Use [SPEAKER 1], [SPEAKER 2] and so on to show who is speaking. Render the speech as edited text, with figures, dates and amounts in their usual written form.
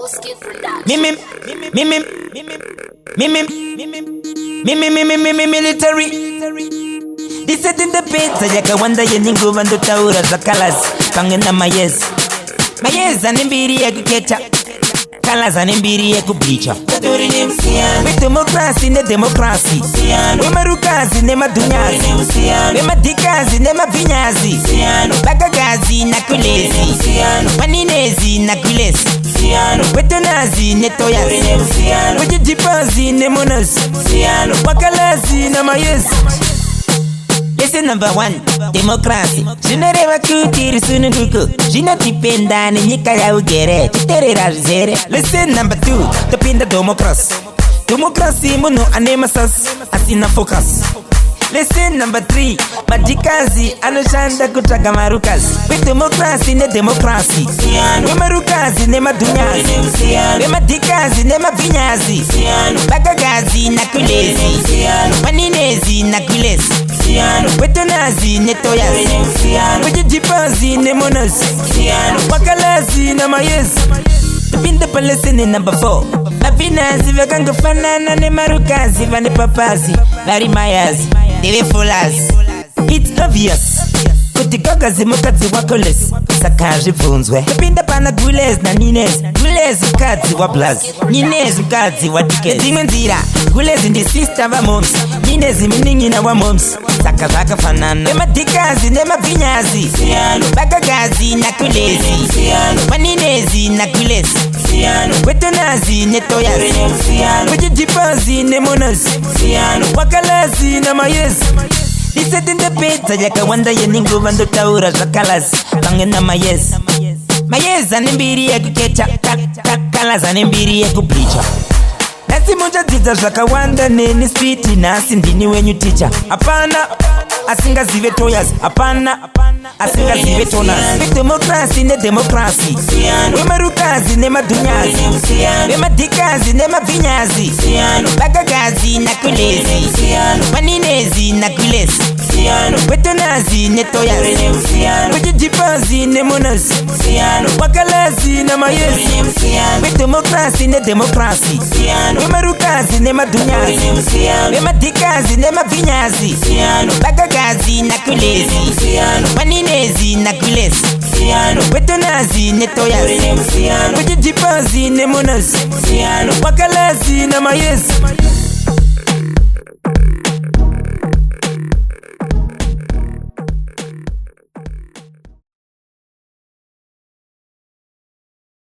[SPEAKER 1] Me military. This is in the pizza, yaka wanda yeningu vandu taura za kalas. Pangena mayes. Mayes animbiri ya kukecha. Kalas animbiri ya kublicha. With democracy ne democracy. We marukazi ne madunyazi. We madikazi ne mabinyazi. Bagagazi na kulezi. Waninezi na kulezi. Wetonazi ne toyazi. Wajijipazi ne monas. Wakalazi na mayes. Listen number one, democracy. Jinereva kutiri sunuduku. Jina tipenda ni nyika ya ugere. Chiterera zere. Listen number two, topinda democracy. Democracy muno anemasas. Asina focus. Listen number three, majikazi anoshanda kutaka marukas. With democracy ne democracy. We marukazi ne madunyazi. We madikazi ne mabinyazi. Bagagazi na kulezi. Waninezi na kulezi. Wetonazi ne toyazi. Wajijipazi ne monas. Wakalazi na mayes. Tupinde palesini number 4. Mabinazi vakanga fanana ne marukazi vane papazi. Vari mayazi. It's obvious. Kuti goga zimukazi wakoles. Sakaji vunzwe. Tupinda pana gules na nines. Gules ukazi wa blaz. Nines ukazi wa dikes. Zimenzira. Gules ndi sister wa moms. Nines miningi na wa moms. Saka zaka fanana. Nema dikazi, nema vinyazi. Bagagazi na kulezi. Waninezi na kulezi. Wetonazi ne toyazi. Wajijipazi ne monas. Wakalazi na mayes. This is in the pizza, yaka wanda yeningu vandu taura za kalas. Pangena mayes. Mayes animbiri ya kukecha. Kalas animbiri ya kublicha. Nasi moja ziza zaka wanda neni spiti. Nasi ndini wenyu teacher. Apana, asinga zive toyas. Apana, asinga zive tonas. With democracy ne democracy. We marukazi ne madunyazi. We madikazi ne mabinyazi. Bagagazi na kulezi. Waninezi na kulezi. Wetonazi ne toyazi. Wajijipazi ne monas. Wakalazi na mayes. With democracy ne democracy. We marukazi ne madunyazi. We madikazi ne mabinyazi. Bagagazi na kulezi. Waninezi na kulezi. Wetonazi ne toyazi. Wajijipazi ne monas. Wakalazi na mayes.